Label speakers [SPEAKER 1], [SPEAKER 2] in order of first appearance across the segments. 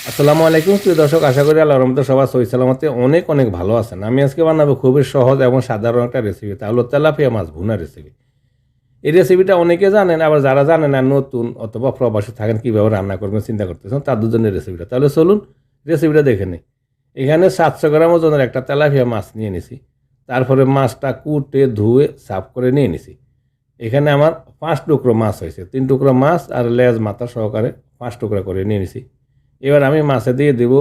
[SPEAKER 1] আসসালামু আলাইকুম প্রিয় দর্শক, আশা করি আল্লাহর রহমতে সবাই সহি সালামতে অনেক অনেক ভালো আছেন। আমি আজকে বানাবো খুবই সহজ এবং সাধারণ একটা রেসিপি, তা হলো তেলাপিয়া মাছ ভুনা রেসিপি। এই রেসিপিটা অনেকে জানেন, আবার যারা জানেন না নতুন অথবা প্রবাসী থাকেন কীভাবে রান্না করবেন চিন্তা করতেছেন, তার দুজনের রেসিপিটা। তাহলে চলুন রেসিপিটা দেখে নিই। এখানে 700 গ্রাম ওজনের একটা তেলাপিয়া মাছ নিয়ে নিছি। তারপরে মাছটা কুটে ধুয়ে সাফ করে নিয়ে নিছি। এখানে আমার 5 টুকরো মাছ হয়েছে, 3 টুকরো মাছ আর লেজ মাথা সহকারে 5 টুকরা করে নিয়ে নিছি। এবার আমি মাছে দিয়ে দেব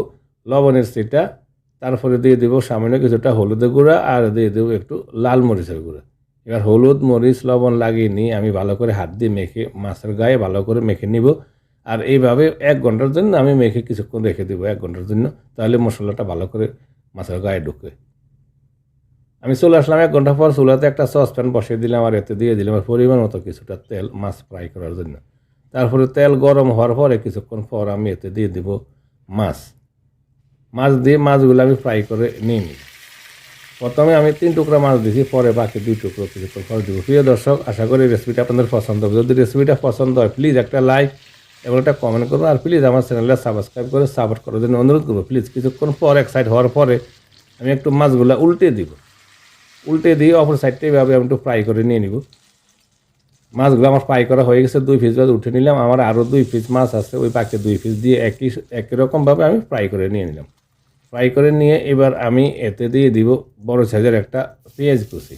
[SPEAKER 1] লবণের ছিটা, তারপরে দিয়ে দেব সামান্য কিছুটা হলুদের গুঁড়া আর দিয়ে দেবো একটু লাল মরিচের গুঁড়া। এবার হলুদ মরিচ লবণ লাগিয়ে নিয়ে আমি ভালো করে হাত দিয়ে মেখে মাছের গায়ে ভালো করে মেখে নিব। আর এইভাবে 1 ঘন্টার জন্য আমি মেখে কিছুক্ষণ রেখে দেবো, 1 ঘন্টার জন্য, তাহলে মশলাটা ভালো করে মাছের গায়ে ঢুকে। আমি চলে আসলাম 1 ঘন্টা পর। চুলাতে একটা সসপ্যান বসিয়ে দিলাম আর এতে দিয়ে দিলাম আর পরিমাণ মতো কিছুটা তেল মাছ ফ্রাই করার জন্য। তারপরে তেল গরম হওয়ার পরে কিছুক্ষণ পর আমি এতে দিয়ে দেব মাছ দিয়ে মাছগুলো আমি ফ্রাই করে নিয়ে নিই। প্রথমে আমি 3 টুকরা মাছ দিয়েছি, পরে বাকি 2 টুকরো কিছুক্ষণ পর দেবো। প্রিয় দর্শক, আশা করি রেসিপিটা আপনাদের পছন্দ হবে। যদি রেসিপিটা পছন্দ হয় প্লিজ একটা লাইক এবং একটা কমেন্ট করুন, আর প্লিজ আমার চ্যানেলটা সাবস্ক্রাইব করে সাপোর্ট করার জন্য অনুরোধ করবো। প্লিজ কিছুক্ষণ পর এক সাইড হওয়ার পরে আমি একটু মাছগুলো উল্টে দিব। উল্টে দিয়ে অপর সাইডটা এইভাবে আমি একটু ফ্রাই করে নিয়ে নিব। মাছগুলো আমার ফ্রাই করা হয়ে গেছে, 2 পিস মাছ উঠে নিলাম। আমার আরও 2 পিস মাছ আছে, ওই বাকি 2 পিস দিয়ে একই রকমভাবে আমি ফ্রাই করে নিয়ে নিলাম। ফ্রাই করে নিয়ে এবার আমি এতে দিয়ে দিব বড় সাইজের একটা পেঁয়াজ কুচি।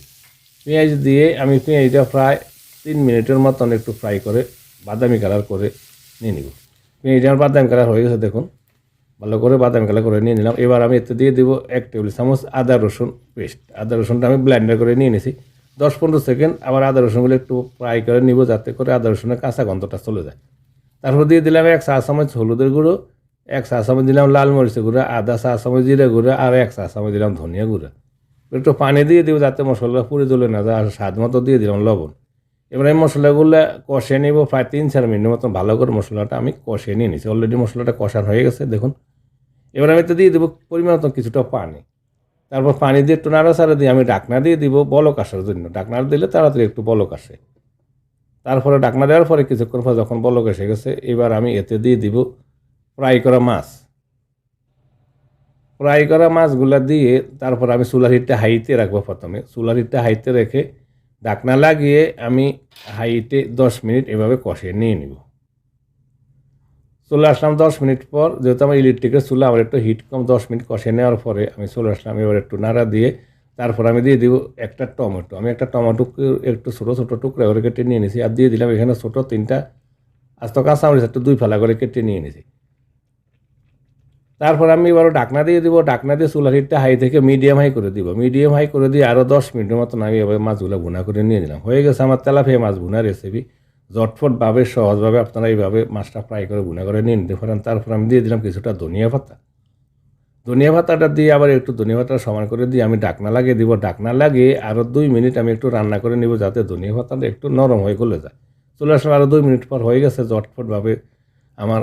[SPEAKER 1] পেঁয়াজ দিয়ে আমি পেঁয়াজটা প্রায় 3 মিনিটের মতন একটু ফ্রাই করে বাদামি কালার করে নিয়ে নিব। পেঁয়াজটা আমার বাদামি কালার হয়ে গেছে, দেখুন ভালো করে বাদামি কালার করে নিয়ে নিলাম। এবার আমি এতে দিয়ে দিব 1 টেবিল চামচ আদা রসুন পেস্ট। আদা রসুনটা আমি ব্লেন্ডার করে নিয়ে নিয়েছি। 10-15 সেকেন্ড আবার আদা রসুনগুলো একটু ফ্রাই করে নিব, যাতে করে আদা রসুনের কাঁচা গন্ধটা চলে যায়। তারপর দিয়ে দিলাম 1 চা চামচ হলুদের গুঁড়ো, 1 চা চামচ দিলাম লাল মরিচের গুঁড়া, আধা চা চামচ জিরা গুঁড়া আর 1 চা চামচ দিলাম ধনিয়া গুঁড়া। একটু পানি দিয়ে দিব যাতে মশলা পুড়ে জ্বলে না যায়, আর স্বাদ মতো দিয়ে দিলাম লবণ। এবার এই মশলাগুলো কষিয়ে নিব প্রায় 3-4 মিনিটের মতন। ভালো করে মশলাটা আমি কষিয়ে নিয়ে নিয়েছি, অলরেডি মশলাটা কষানো হয়ে গেছে দেখুন। এবার আমি এতে দিয়ে দেবো পরিমাণ মতো কিছুটা পানি। তারপর পানি দিয়ে একটু নাড়াচাড়া দিয়ে আমি ঢাকনা দিয়ে দিব বলক আসার জন্য। ঢাকনা দিলে তাড়াতাড়ি একটু বলক আসে। তারপরে ঢাকনা দেওয়ার পরে কিছুক্ষণ পর যখন বলক এসে গেছে, এবার আমি এতে দিয়ে দিব ফ্রাই করা মাছ। ফ্রাই করা মাছগুলো দিয়ে তারপর আমি চুলার হিটটা হাইতে রাখবো। প্রথমে চুলার হিটটা হাইতে রেখে ঢাকনা লাগিয়ে আমি হাইতে 10 মিনিট এভাবে কষিয়ে নিয়ে নিব। চলে আসলাম 10 মিনিট পর, যেহেতু আমার ইলেকট্রিকের চুলা, আমার একটু হিট কম। 10 মিনিট কষে নেওয়ার পরে আমি চলে আসলাম, এবার একটু নাড়া দিয়ে তারপর আমি দিয়ে দিব একটা টমেটো। আমি একটা টমেটোকে একটু ছোটো ছোটো টুকরা করে কেটে নিয়ে নিয়েছি, আর দিয়ে দিলাম এখানে ছোটো 3টা আস্ত কাঁচামরিচ একটু 2 ফালা করে কেটে নিয়ে নিয়েছি। তারপর আমি এবার ঢাকনা দিয়ে দিব। ঢাকনা দিয়ে চুলার হিটটা হাই থেকে মিডিয়াম হাই করে দিব। মিডিয়াম হাই করে দিয়ে আরও 10 মিনিটের মতন আমি এবার মাছগুলো ভুনা করে নিয়ে নিলাম। হয়ে গেছে আমার তেলাপিয়া মাছ ভুনা রেসিপি। ঝটফটভাবে সহজভাবে আপনারা এইভাবে মাছটা ফ্রাই করে ভুনা করে নিয়ে নিতে পারেন। তারপর আমি দিয়ে দিলাম কিছুটা ধনিয়া পাতা। ধনিয়া পাতাটা দিয়ে আবার একটু ধনিয়া পাতা সমান করে দিয়ে আমি ঢাকনা লাগিয়ে দিব। ঢাকনা লাগিয়ে আরও 2 মিনিট আমি একটু রান্না করে নিব, যাতে ধনিয়া পাতাটা একটু নরম হয়ে গলে যায়। চলে আসলে আরও 2 মিনিট পর হয়ে গেছে ঝটফটভাবে আমার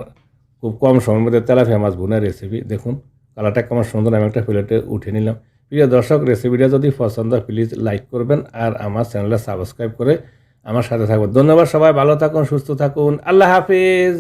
[SPEAKER 1] খুব কম সময়ের মধ্যে তেলাপিয়া মাছ ভুনা রেসিপি। দেখুন কালারটা কেমন সুন্দর। আমি একটা প্লেটে উঠে নিলাম। প্রিয় দর্শক, রেসিপিটা যদি পছন্দ হয় প্লিজ লাইক করবেন আর আমার চ্যানেলটা সাবস্ক্রাইব করে আমার সাথে থাকবেন। ধন্যবাদ। সবাই ভালো থাকুন, সুস্থ থাকুন। আল্লাহ হাফিজ।